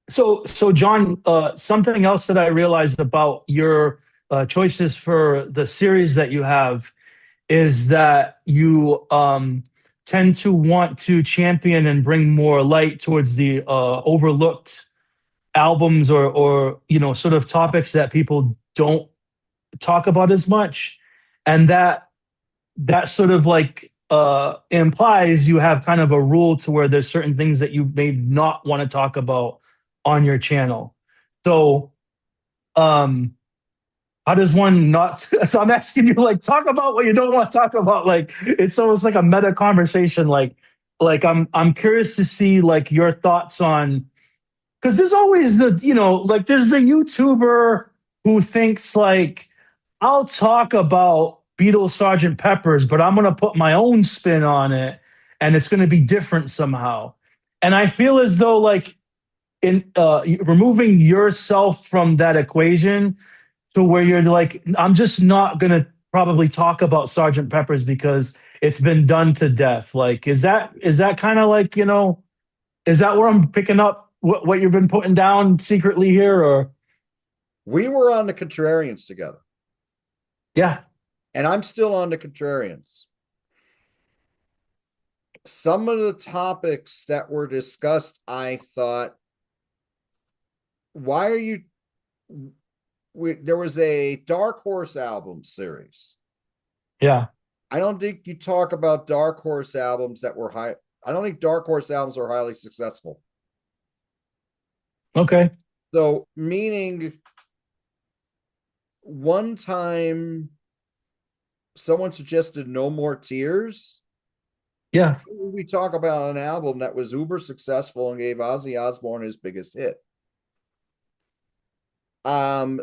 So John, something else that I realized about your choices for the series that you have is that you tend to want to champion and bring more light towards the overlooked albums or sort of topics that people don't talk about as much, and that sort of like implies you have kind of a rule to where there's certain things that you may not want to talk about on your channel. So um how does one not so I'm asking you, like, talk about what you don't want to talk about. Like, it's almost like a meta conversation. Like I'm curious to see like your thoughts on, because there's always like there's the YouTuber who thinks like, I'll talk about Beatles Sergeant Peppers, but I'm gonna put my own spin on it and it's gonna be different somehow. And I feel as though like in removing yourself from that equation to where you're like, I'm just not gonna probably talk about Sergeant Peppers because it's been done to death. Like, is that kind of like, is that where I'm picking up what you've been putting down secretly here? Or We were on the Contrarians together, yeah, and I'm still on the Contrarians. Some of the topics that were discussed, I thought, why are you? There was a Dark Horse album series. yeah, I don't think you talk about Dark Horse albums that were high. I don't think Dark Horse albums are highly successful. okay, So, meaning one time someone suggested No More Tears. yeah, We talk about an album that was uber successful and gave Ozzy Osbourne his biggest hit.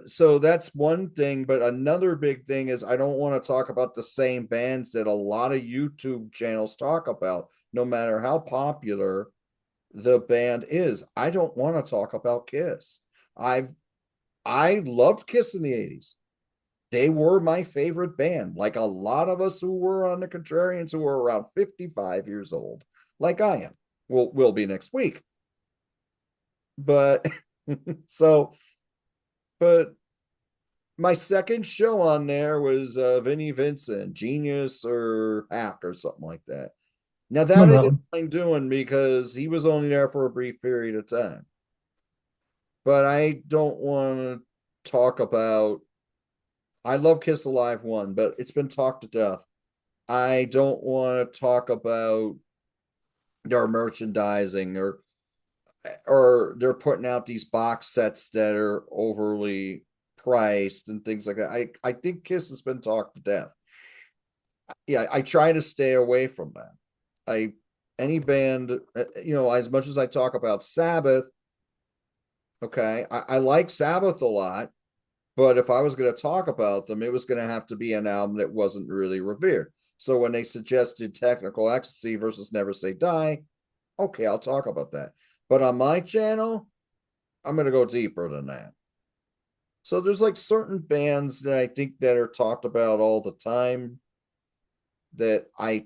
So that's one thing, but another big thing is I don't want to talk about the same bands that a lot of YouTube channels talk about, no matter how popular the band is. I don't want to talk about Kiss. I've I loved Kiss in the 80s. They were my favorite band, like a lot of us who were on the Contrarians who were around 55 years old, like I am. Will be next week. But so, but my second show on there was Vinnie Vincent, Genius or Hack or something like that. Now that I remember that didn't one. mind doing because he was only there for a brief period of time. But I don't want to talk about. I love Kiss Alive 1, but it's been talked to death. I don't want to talk about their merchandising or they're putting out these box sets that are overly priced and things like that. I think Kiss has been talked to death. Yeah, I try to stay away from that. I any band, as much as I talk about Sabbath, okay, I like Sabbath a lot, but if I was going to talk about them, it was going to have to be an album that wasn't really revered. So when they suggested Technical Ecstasy versus Never Say Die, okay, I'll talk about that. But on my channel, I'm going to go deeper than that. So there's like certain bands that I think that are talked about all the time that uh,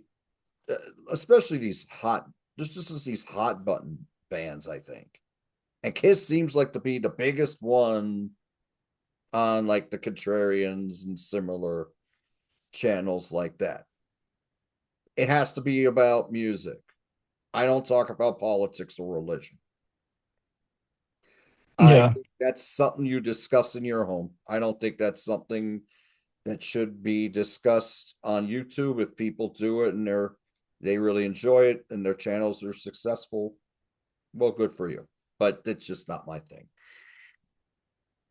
especially there's just these hot button bands, I think. And Kiss seems like to be the biggest one on like the Contrarians and similar channels like that. It has to be about music. I don't talk about politics or religion. I Yeah, think that's something you discuss in your home. I don't think that's something that should be discussed on YouTube. If people do it and they really enjoy it and their channels are successful, well, good for you. But it's just not my thing.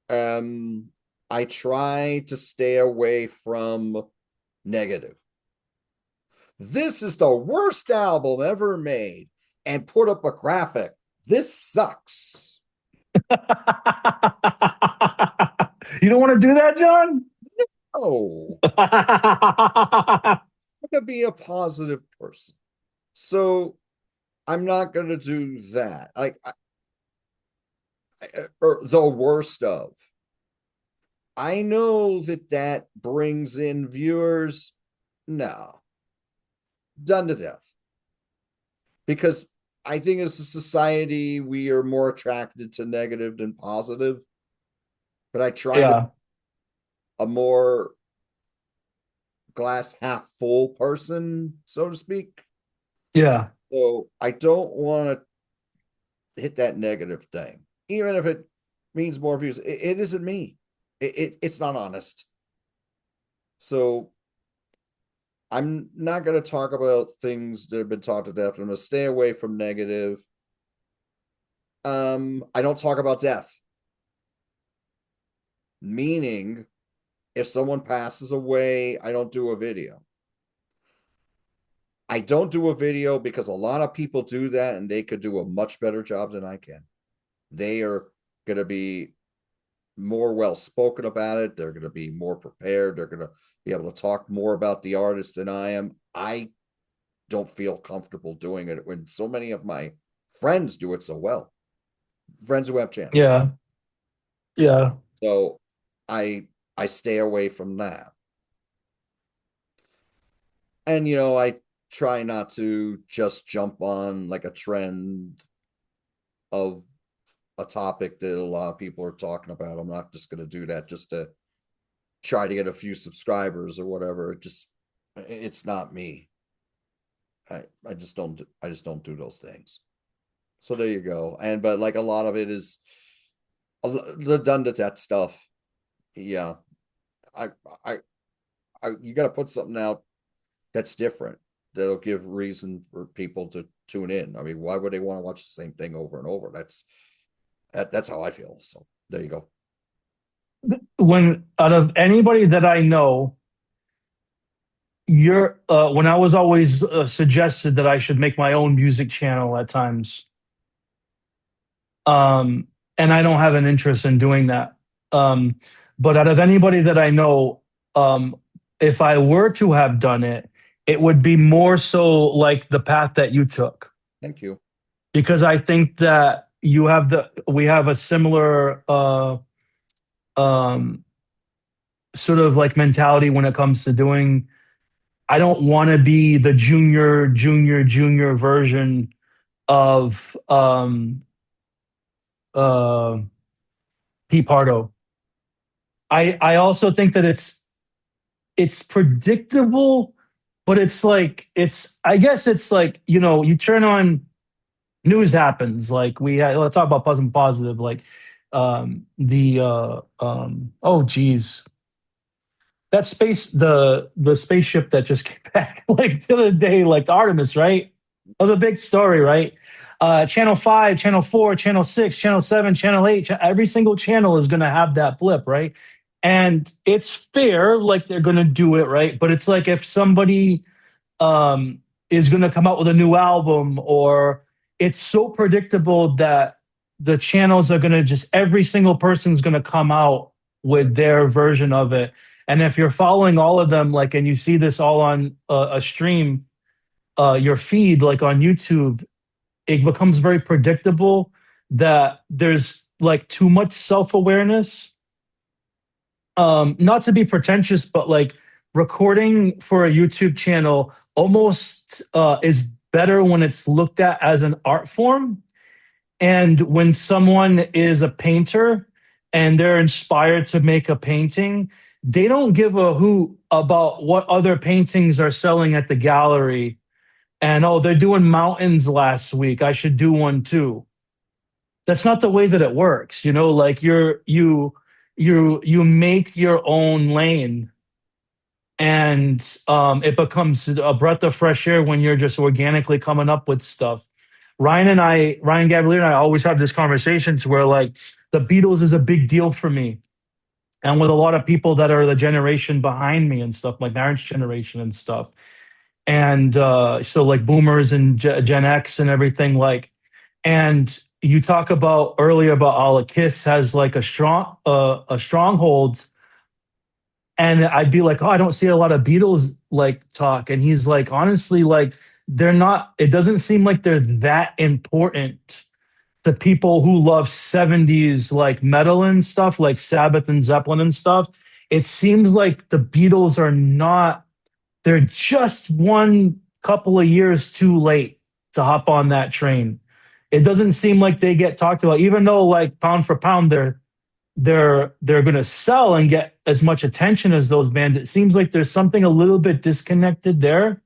Um, I try to stay away from negative. This is the worst album ever made, and put up a graphic. This sucks. you don't want to do that, John? Oh, I'm gonna be a positive person. So I'm not gonna do that. Or the worst of. I know that that brings in viewers. No, done to death. Because I think as a society, we are more attracted to negative than positive. But I try to be Yeah. a more glass half full person, so to speak. Yeah. So I don't want to hit that negative thing, even if it means more views. It isn't me. It's not honest. So I'm not going to talk about things that have been talked to death. I'm going to stay away from negative. I don't talk about death, meaning if someone passes away, I don't do a video. I don't do a video because a lot of people do that and they could do a much better job than I can. They are going to be more well spoken about it. They're going to be more prepared. They're going to be able to talk more about the artist than I am. I don't feel comfortable doing it when so many of my friends do it so well. Friends who have channels. Yeah. Yeah. So I I stay away from that. And I try not to just jump on like a trend of a topic that a lot of people are talking about. I'm not just going to do that just to try to get a few subscribers or whatever. It's not me. I just don't do those things. So there you go. And but like a lot of it is the done to that stuff. Yeah. I I you got to put something out that's different, that'll give reason for people to tune in. I mean, why would they want to watch the same thing over and over? That's how I feel. So there you go. When out of anybody that I know, you're when I was always suggested that I should make my own music channel at times, um, and I don't have an interest in doing that. Um, but out of anybody that I know, um, if I were to have done it, it would be more so like the path that you took, Thank you. because I think that we have a similar um, sort of like mentality when it comes to doing. I don't want to be the junior version of uh, Pete Pardo. I also think that it's predictable, but it's like I guess it's like, you turn on, news happens. Like let's talk about positive, like the oh geez, that the spaceship that just came back like the other day, like the Artemis, right? That was a big story, right? Channel 5, Channel 4, Channel 6, Channel 7, Channel 8, every single channel is going to have that blip, right? And it's fair, like they're going to do it, right? But it's like if somebody um, is going to come out with a new album, or it's so predictable that the channels are going to just, every single person's going to come out with their version of it. And if you're following all of them, like, and you see this all on a stream, your feed, like on YouTube, it becomes very predictable that there's like too much self awareness. Not to be pretentious, but like recording for a YouTube channel almost is better when it's looked at as an art form. And when someone is a painter and they're inspired to make a painting, they don't give a hoot about what other paintings are selling at the gallery. And oh, they're doing mountains last week, I should do one too. That's not the way that it works. Like you make your own lane, and it becomes a breath of fresh air when you're just organically coming up with stuff. Ryan Gavalier and I always have this conversations where like the Beatles is a big deal for me, and with a lot of people that are the generation behind me and stuff, my parents' generation and stuff. And so like boomers and Gen X and everything, like, and you talk about earlier about how a Kiss has like a stronghold, and I'd be like, oh, I don't see a lot of Beatles like talk, and he's like, honestly, like they're not. It doesn't seem like they're that important to people who love '70s like metal and stuff, like Sabbath and Zeppelin and stuff. It seems like the Beatles are not. They're just one couple of years too late to hop on that train. It doesn't seem like they get talked about, even though like pound for pound they're going to sell and get as much attention as those bands. It seems like there's something a little bit disconnected there,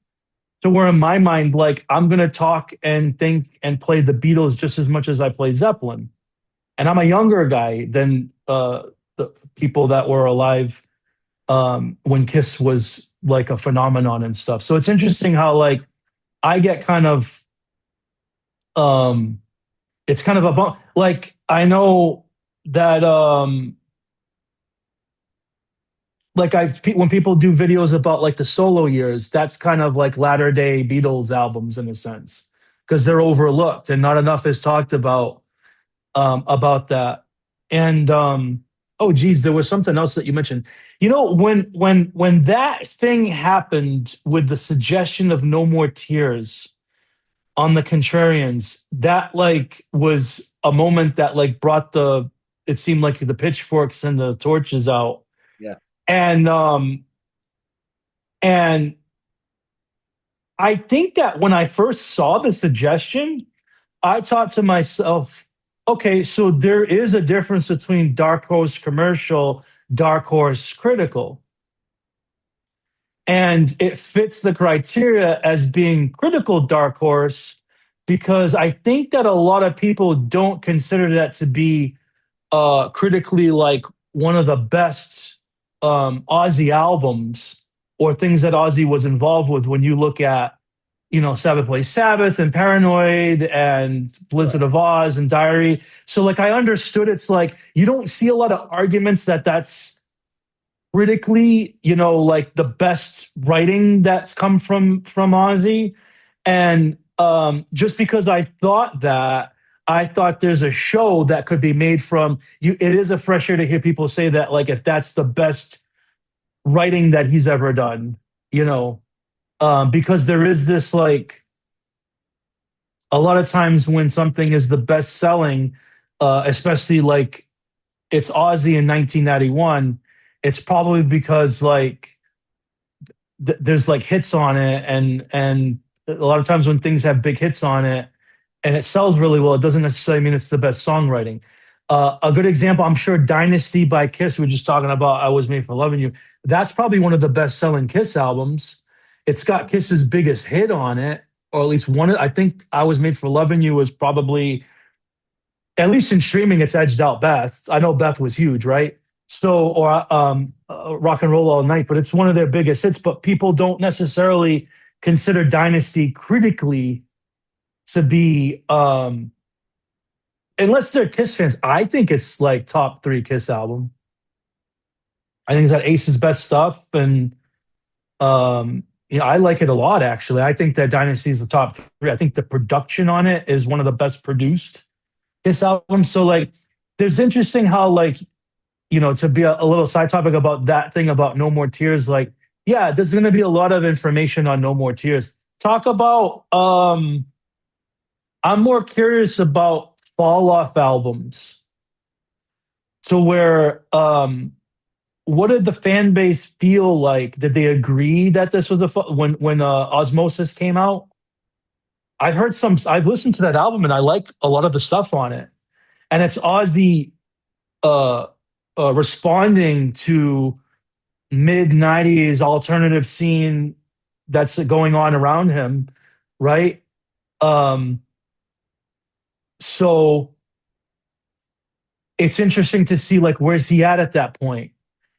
to where in my mind, like I'm going to talk and think and play the Beatles just as much as I play Zeppelin. And I'm a younger guy than the people that were alive when Kiss was like a phenomenon and stuff. So it's interesting how like I get kind of um, it's kind of a bump. Like I know that like when people do videos about like the solo years, that's kind of like latter day Beatles albums in a sense, because they're overlooked and not enough is talked about that. And oh geez, there was something else that you mentioned. You know, when that thing happened with the suggestion of No More Tears on the Contrarians, that like was a moment that like brought the, it seemed like the pitchforks and the torches out. Yeah. And and I think that when I first saw the suggestion, I thought to myself, okay, so there is a difference between dark horse commercial, dark horse critical. And it fits the criteria as being critical dark horse, because I think that a lot of people don't consider that to be critically like one of the best Ozzy albums or things that Ozzy was involved with when you look at, you know, Sabbath Plays Sabbath and Paranoid and Blizzard Right. of Oz and Diary. So like I understood it's like you don't see a lot of arguments that that's critically, you know, like the best writing that's come from Ozzy. And just because I thought that, I thought there's a show that could be made from you. It is a fresh air to hear people say that, like if that's the best writing that he's ever done, you know, because there is this like a lot of times when something is the best selling, especially like it's Ozzy in 1991, it's probably because like there's like hits on it, and a lot of times when things have big hits on it and it sells really well, it doesn't necessarily mean it's the best songwriting. A good example, I'm sure Dynasty by Kiss, we are just talking about I Was Made for Loving You. That's probably one of the best selling Kiss albums. It's got Kiss's biggest hit on it, or at least one. I think I Was Made for Loving You was probably, at least in streaming, it's edged out Beth. I know Beth was huge, right? So, or Rock and Roll All Night, but it's one of their biggest hits. But people don't necessarily consider Dynasty critically to be, unless they're Kiss fans. I think it's like top three Kiss album. I think it's got Ace's best stuff, and you know, I like it a lot actually. I think that Dynasty is the top three. I think the production on it is one of the best produced Kiss albums. So like, there's interesting how like, you know, to be a little side topic about that thing about No More Tears. Like, yeah, there's going to be a lot of information on No More Tears. Talk about. I'm more curious about fall off albums. So where what did the fan base feel like? Did they agree that this was the when Osmosis came out? I've heard some. I've listened to that album and I like a lot of the stuff on it. And it's Ozzy uh, responding to mid '90s alternative scene that's going on around him, right? Um, so it's interesting to see like where's he at that point,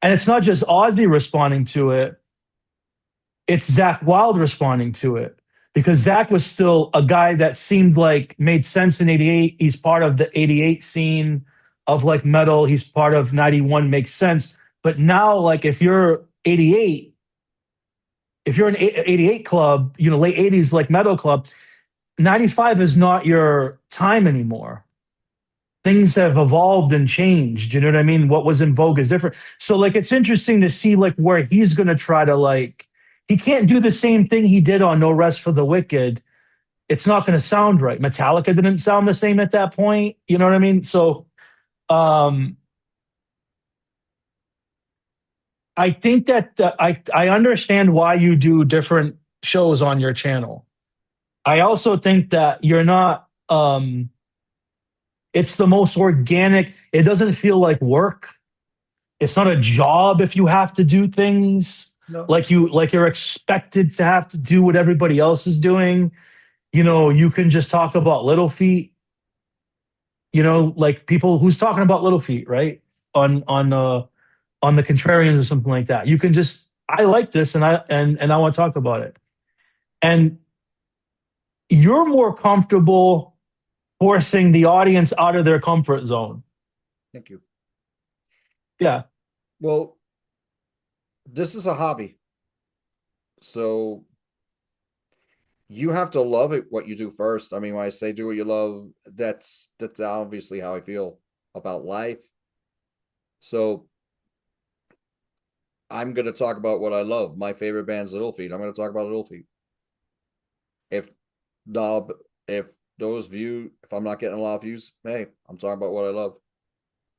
and it's not just Ozzy responding to it; it's Zach Wilde responding to it, because Zach was still a guy that seemed like made sense in '88. He's part of the '88 scene of like metal. He's part of '91, makes sense. But now, like if you're '88, if you're an '88 club, you know, late '80s like metal club, '95 is not your time anymore. Things have evolved and changed. You know what I mean? What was in vogue is different. So like it's interesting to see like where he's gonna try to like, he can't do the same thing he did on No Rest for the Wicked. It's not gonna sound right. Metallica didn't sound the same at that point. You know what I mean? So um I think that I understand why you do different shows on your channel. I also think that you're not it's the most organic. It doesn't feel like work. It's not a job if you have to do things No. like you're expected to have to do what everybody else is doing. You can just talk about little feet, like people who's talking about little feet, right? On the Contrarians or something like that. You can just I like this and I want to talk about it. And you're more comfortable forcing the audience out of their comfort zone. Thank you. Yeah. Well, this is a hobby. So you have to love it what you do first. I mean, when I say do what you love, that's obviously how I feel about life. So I'm gonna talk about what I love. My favorite band's Little Feat. I'm gonna talk about Little Feat. If Knob, if if I'm not getting a lot of views, hey, I'm talking about what I love.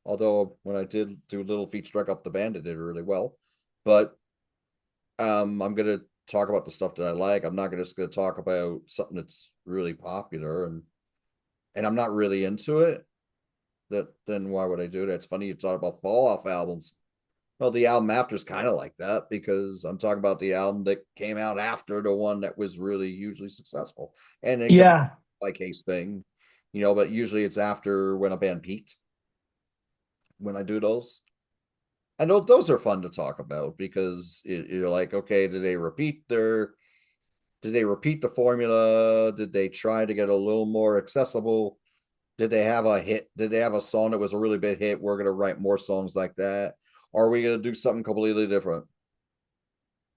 Although when I did do Little Feat struck up the band, it did really well. But I'm gonna talk about the stuff that I like. I'm not just gonna talk about something that's really popular and I'm not really into it. That then why would I do that? It's funny you talk about fall off albums. Well, the album after is kind of like that because I'm talking about the album that came out after the one that was really hugely successful. And it could be Yeah. like case thing, but usually it's after when a band peaked when I do those. And those are fun to talk about because you're like, okay, did they repeat the formula? Did they try to get a little more accessible? Did they have a hit? Did they have a song that was a really big hit? We're gonna write more songs like that. Or are we gonna do something completely different?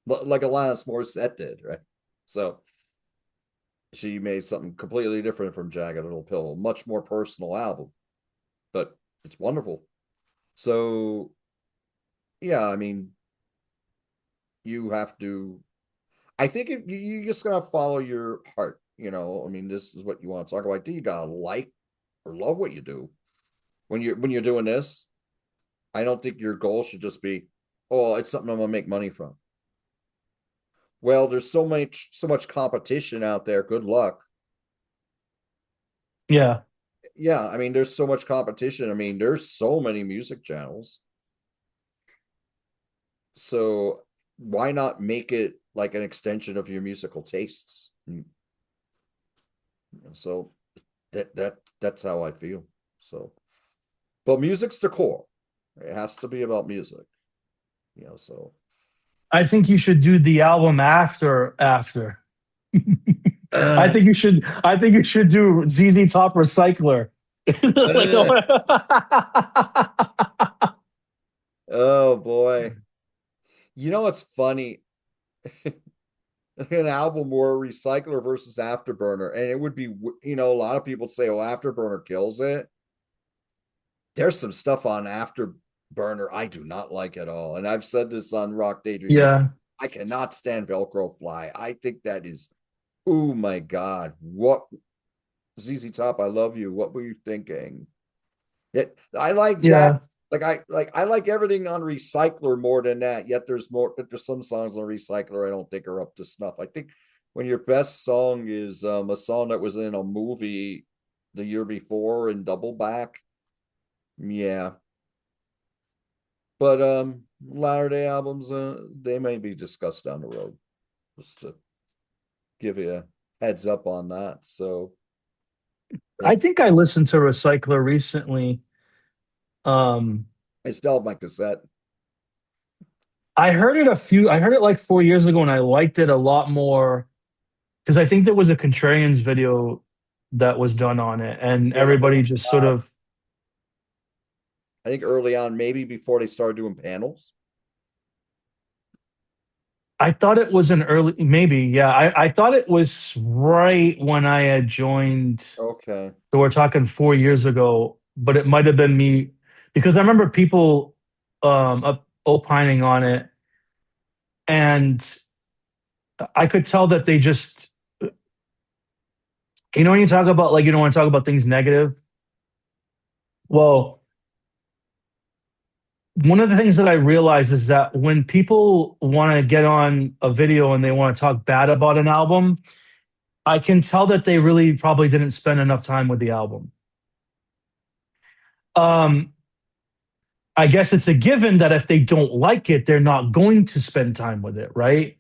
Like Alanis Morissette did, right? So she made something completely different from Jagged Little Pill, much more personal album, but it's wonderful. So yeah, I mean, you have to. I think if you just gotta follow your heart. I mean, this is what you want to talk about. Do you gotta like or love what you do when you're doing this? I don't think your goal should just be, oh, it's something I'm gonna make money from. Well, there's so much competition out there. Good luck. Yeah. Yeah, I mean, there's so much competition. I mean, there's so many music channels. So why not make it like an extension of your musical tastes? So that's how I feel. So, but music's the core. It has to be about music. So I think you should do the album after. uh, I think you should do ZZ Top Recycler. Like uh, oh boy. It's funny. An album or Recycler versus Afterburner, and it would be, a lot of people say, "Oh, Afterburner kills it." There's some stuff on Afterburner I do not like at all, and I've said this on Rock Daydream Nation. Yeah. I cannot stand Velcro Fly. I think that is, oh my god, what ZZ Top? I love you. What were you thinking? I like that. Yeah. I like everything on Recycler more than that. Yet there's some songs on Recycler I don't think are up to snuff. I think when your best song is a song that was in a movie the year before in Double Back, yeah. But latter day albums, they may be discussed down the road. Just to give you a heads up on that. So yeah, I think I listened to Recycler recently. Um I still have my cassette. I heard it like 4 years ago and I liked it a lot more because I think there was a Contrarians video that was done on it and Yeah, everybody just sort of I think early on, maybe before they started doing panels. I thought it was an early, maybe, yeah. I thought it was right when I had joined. Okay. So we're talking 4 years ago, but it might have been me because I remember people opining on it, and I could tell that they just, when you talk about like you don't want to talk about things negative. Well, one of the things that I realize is that when people want to get on a video and they want to talk bad about an album, I can tell that they really probably didn't spend enough time with the album. Um, I guess it's a given that if they don't like it, they're not going to spend time with it, right?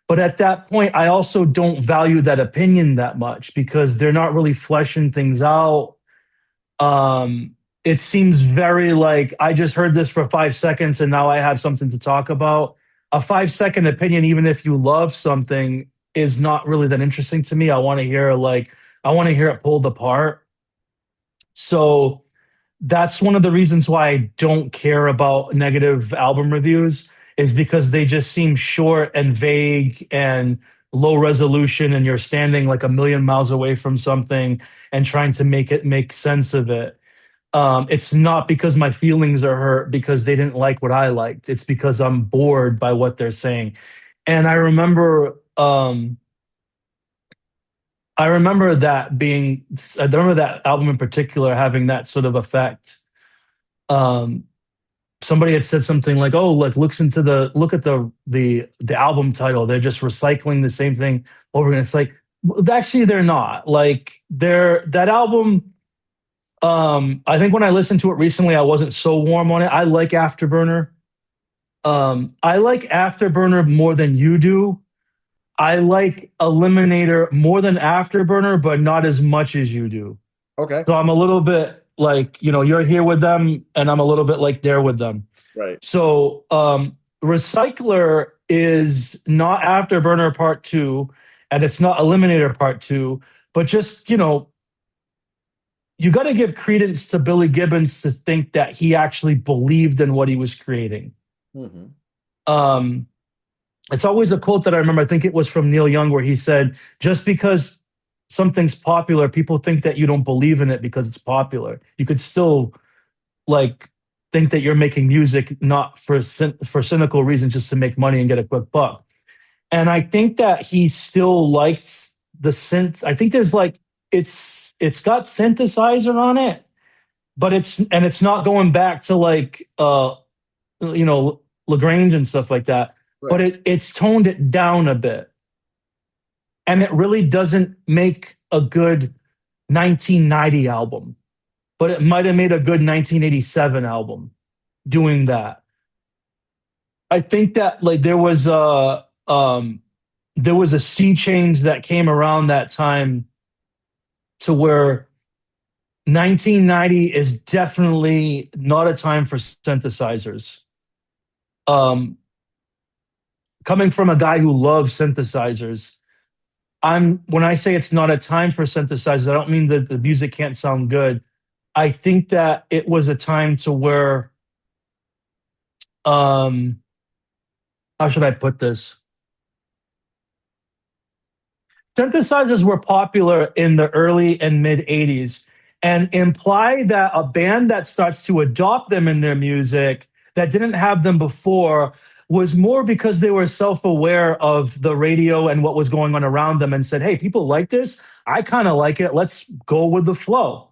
But at that point, I also don't value that opinion that much because they're not really fleshing things out. It seems very like I just heard this for 5 seconds and now I have something to talk about. A 5 second opinion, even if you love something, is not really that interesting to me. I want to hear it pulled apart. So that's one of the reasons why I don't care about negative album reviews is because they just seem short and vague and low resolution and you're standing like a million miles away from something and trying to make it make sense of it. It's not because my feelings are hurt because they didn't like what I liked. It's because I'm bored by what they're saying. And I remember that album in particular having that sort of effect. Um, Somebody had said something like, "Oh, like look at the album title. They're just recycling the same thing over again." It's like, well, actually, they're not. Like, that album. I think when I listened to it recently, I wasn't so warm on it. I like Afterburner. I like Afterburner more than you do. I like Eliminator more than Afterburner, but not as much as you do. Okay. So I'm a little bit like, you're here with them, and I'm a little bit like there with them. Right. So Recycler is not Afterburner Part 2, and it's not Eliminator Part 2, but just, you got to give credence to Billy Gibbons to think that he actually believed in what he was creating. Mm-hmm. Um, it's always a quote that I remember. I think it was from Neil Young, where he said, just because something's popular, people think that you don't believe in it because it's popular. You could still like think that you're making music not for cynical reasons, just to make money and get a quick buck. And I think that he still likes the synth. I think there's like it's got synthesizer on it, but it's not going back to like Lagrange and stuff like that. But Right. it's toned it down a bit, and it really doesn't make a good 1990 album, but it might have made a good 1987 album doing that. I think that like there was a sea change that came around that time to where 1990 is definitely not a time for synthesizers. Um, Coming from a guy who loves synthesizers, when I say it's not a time for synthesizers, I don't mean that the music can't sound good. I think that it was a time to where, um, how should I put this? Synthesizers were popular in the early and mid 80s and imply that a band that starts to adopt them in their music that didn't have them before was more because they were self-aware of the radio and what was going on around them and said, hey, people like this. I kind of like it. Let's go with the flow.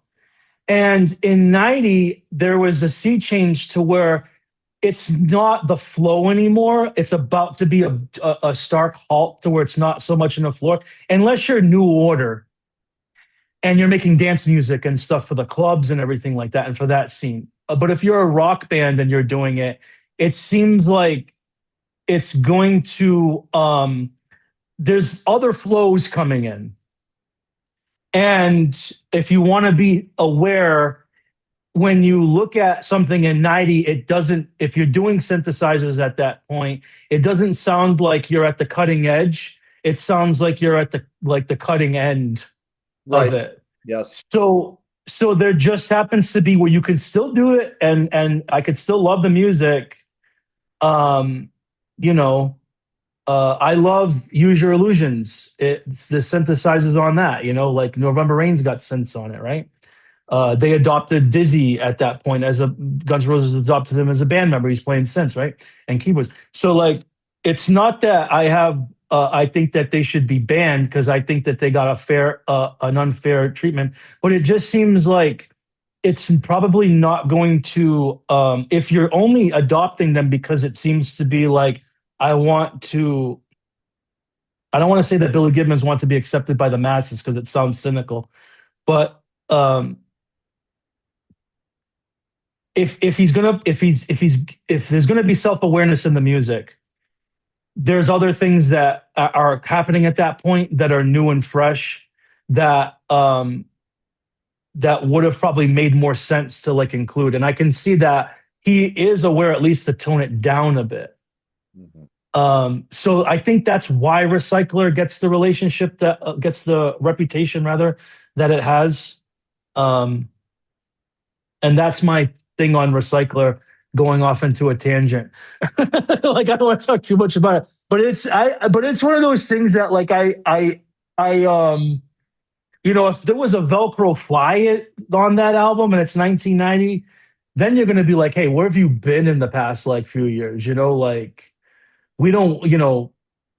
And in 90, there was a sea change to where it's not the flow anymore. It's about to be a stark halt to where it's not so much in the floor, unless you're New Order and you're making dance music and stuff for the clubs and everything like that and for that scene. But if you're a rock band and you're doing it, it seems like it's going to, there's other flows coming in. And if you want to be aware, when you look at something in 90, it doesn't, if you're doing synthesizers at that point, it doesn't sound like you're at the cutting edge. It sounds like you're at the cutting end Right. of it. Yes. So there just happens to be where you can still do it and I could still love the music. Um, you know, I love Use Your Illusions. It's the synthesizers on that, like November Rain's got synths on it, right? They adopted Dizzy at that point as a Guns N' Roses adopted him as a band member. He's playing synths, right? And keyboards. So like, it's not that I think that they should be banned because I think that they got an unfair treatment, but it just seems like it's probably not going to, if you're only adopting them because it seems to be like, I want to I don't want to say that Billy Gibbons want to be accepted by the masses because it sounds cynical, but if he's gonna if there's gonna be self awareness in the music, there's other things that are happening at that point that are new and fresh that that would have probably made more sense to like include. And I can see that he is aware at least to tone it down a bit. Mhm. So I think that's why Recycler gets the relationship that gets the reputation rather that it has. Um, and that's my thing on Recycler going off into a tangent. Like I don't want to talk too much about it, but it's one of those things that like I you know, if there was a Velcro fly it on that album and it's 1990, then you're gonna be like, hey, where have you been in the past like few years? You know, like we don't, you know,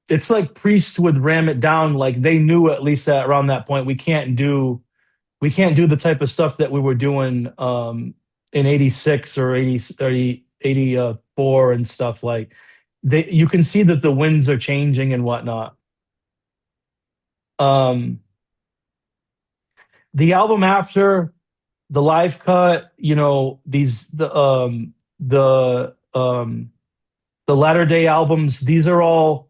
it's like Priest with Ram It Down. Like they knew at least that around that point we can't do the type of stuff that we were doing in 86 or 84 and stuff like they you can see that the winds are changing and whatnot. Um the album after the live cut, you know, these the latter day albums, these are all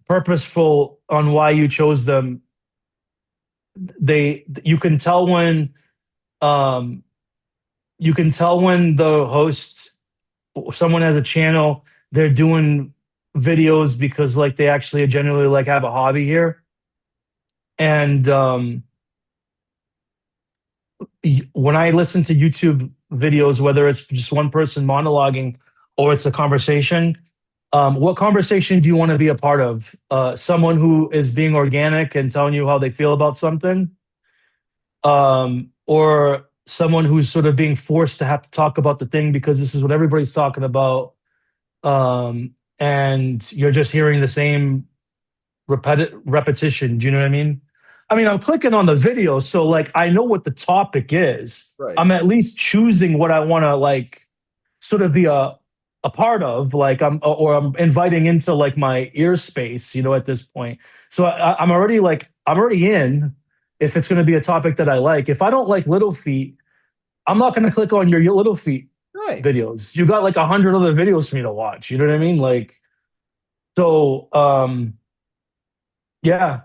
purposeful on why you chose them. They you can tell when um you can tell when the host someone has a channel, they're doing videos because like they actually genuinely like have a hobby here. And when I listen to YouTube videos, whether it's just one person monologuing or it's a conversation, what conversation do you want to be a part of? Someone who is being organic and telling you how they feel about something, or someone who's sort of being forced to have to talk about the thing because this is what everybody's talking about, and you're just hearing the same repetition. Do you know what I mean? I mean, I'm clicking on the video, so like I know what the topic is. Right. I'm at least choosing what I want to like sort of be a part of. Like I'm inviting into like my ear space. You know, at this point, so I'm already like I'm already in. If it's going to be a topic that I like, if I don't like Little Feet, I'm not going to click on your Little Feet Right. videos. You got like 100 other videos for me to watch. You know what I mean? Like so. Yeah,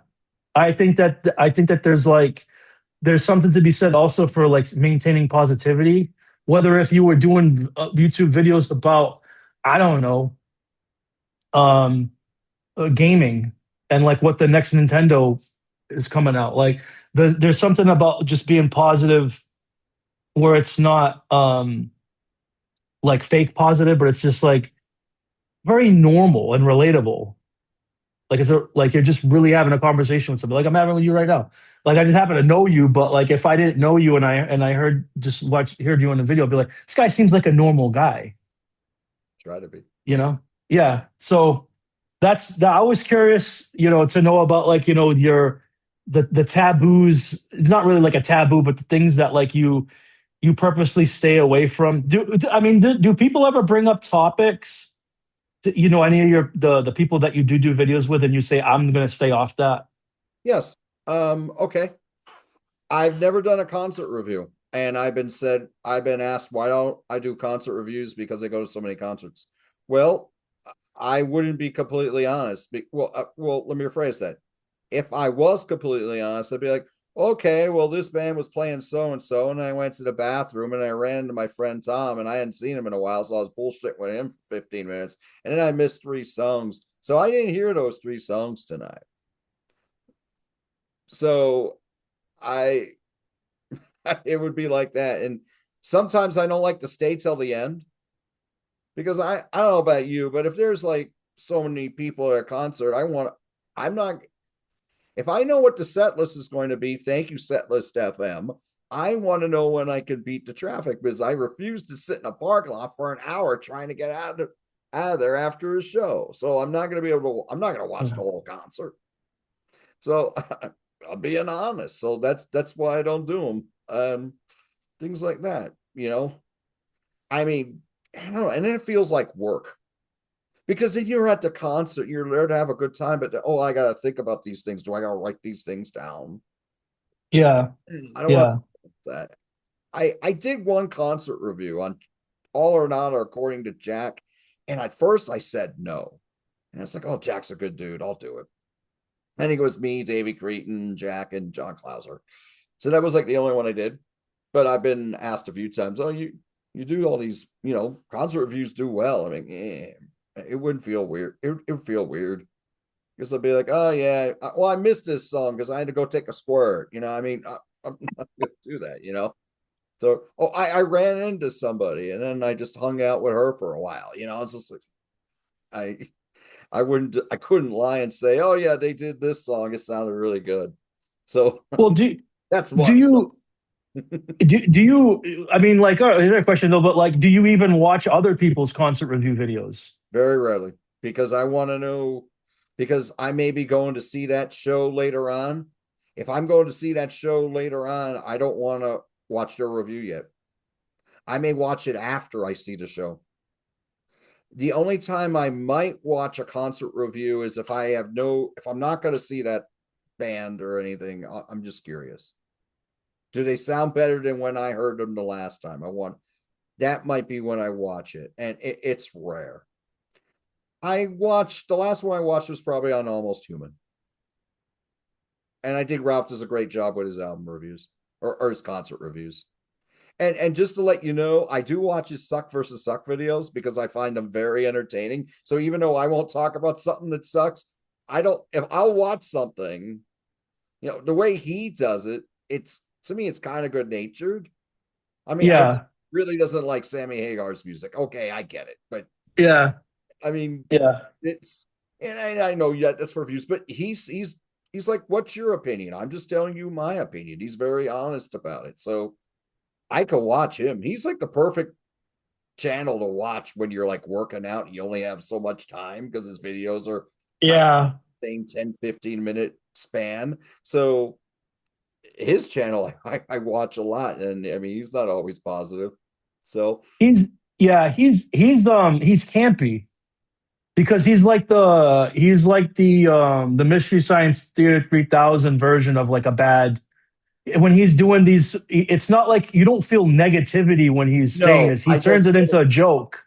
I think that there's like there's something to be said also for like maintaining positivity. Whether if you were doing YouTube videos about I don't know um, gaming and like what the next Nintendo is coming out, like there's something about just being positive where it's not like fake positive, but it's just like very normal and relatable. Like it's like you're just really having a conversation with somebody. Like I'm having with you right now. Like I just happen to know you, but like if I didn't know you and I heard just heard you in the video, I'd be like, this guy seems like a normal guy, Try to be. you know? Yeah. So that's that. I was curious, you know, to know about like, you know, your the taboos. It's not really like a taboo, but the things that like you purposely stay away from. I mean, do people ever bring up topics? You know, any of your the people that you do videos with, and you say, I'm going to stay off that. Yes. Okay. I've never done a concert review, and I've been asked why don't I do concert reviews because I go to so many concerts. Well, I wouldn't be completely honest. Well, let me rephrase that. If I was completely honest, I'd be like, okay, well, this band was playing so and so, and I went to the bathroom and I ran into my friend Tom, and I hadn't seen him in a while, so I was bullshit with him for 15 minutes, and then I missed 3 songs, so I didn't hear those 3 songs tonight. So I, it would be like that, and sometimes I don't like to stay till the end because I don't know about you, but if there's like so many people at a concert, I'm not if I know what the set list is going to be, thank you, Setlist FM. I want to know when I can beat the traffic because I refuse to sit in a parking lot for an hour trying to get out of there after a show. So I'm not going to be able to. I'm not going to watch the whole concert. So I'm being honest. So that's why I don't do them. Things like that. You know, I mean, I don't know, and then it feels like work. Because then you're at the concert, you're there to have a good time, but oh, I gotta think about these things. Do I gotta write these things down? Yeah. I don't want Yeah. to do that. I did one concert review on All or Not or According to Jack, and at first I said no. And it's like, oh, Jack's a good dude. I'll do it. I think it was me, Davey Creighton, Jack, and John Clauser. So that was like the only one I did. But I've been asked a few times, oh, you do all these, concert reviews do well. I mean, it wouldn't feel weird. It would feel weird because I'd be like, oh yeah, well I missed this song because I had to go take a squirt. I mean, I'm not gonna do that. So, oh, I ran into somebody and then I just hung out with her for a while. It's just like I I couldn't lie and say, oh yeah, they did this song. It sounded really good. So Well, that's do one. you do you? I mean, like, here's a question though, but like, do you even watch other people's concert review videos? Very rarely because I want to know because I may be going to see that show later on. If I'm going to see that show later on, I don't want to watch their review yet. I may watch it after I see the show. The only time I might watch a concert review is if I'm not going to see that band or anything, I'm just curious. Do they sound better than when I heard them the last time? That might be when I watch it, and it's rare. The last one I watched was probably on Almost Human, and I think Ralph does a great job with his album reviews or his concert reviews. And just to let you know, I do watch his suck versus suck videos because I find them very entertaining. So even though I won't talk about something that sucks, I don't. If I'll watch something, the way he does it, it's to me, it's kind of good natured. I mean, I Yeah. really doesn't like Sammy Hagar's music. Okay, I get it, but Yeah. I mean, Yeah. it's and I know yet that's for views, but he's like, what's your opinion? I'm just telling you my opinion. He's very honest about it. So I could watch him. He's like the perfect channel to watch when you're like working out and you only have so much time because his videos are kind of Yeah. same 10-15 minute span. So his channel I watch a lot, and I mean he's not always positive. So He's yeah, he's campy because he's like the Mystery Science Theater 3000 version of like a bad when he's doing these it's not like you don't feel negativity when he's saying no, this. He I don't turns it into a joke.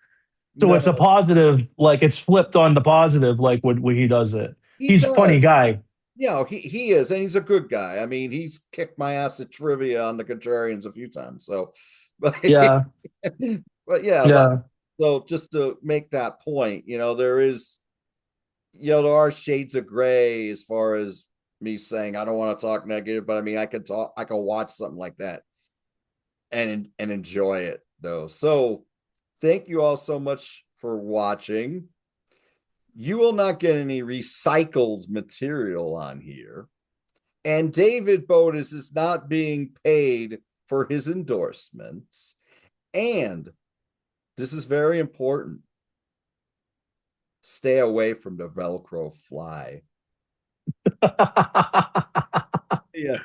So no, it's a positive, like it's flipped on the positive, like when he does it. he He's a does. funny guy. He is, and he's a good guy. I mean, he's kicked my ass at trivia on the Contrarians a few times. So, but Yeah. but yeah, but Yeah. so just to make that point, there are shades of gray as far as me saying I don't want to talk negative, but I mean, I can watch something like that and enjoy it though. So, thank you all so much for watching. You will not get any recycled material on here. And David Botas is not being paid for his endorsements. And this is very important. Stay away from the Velcro fly. Yeah.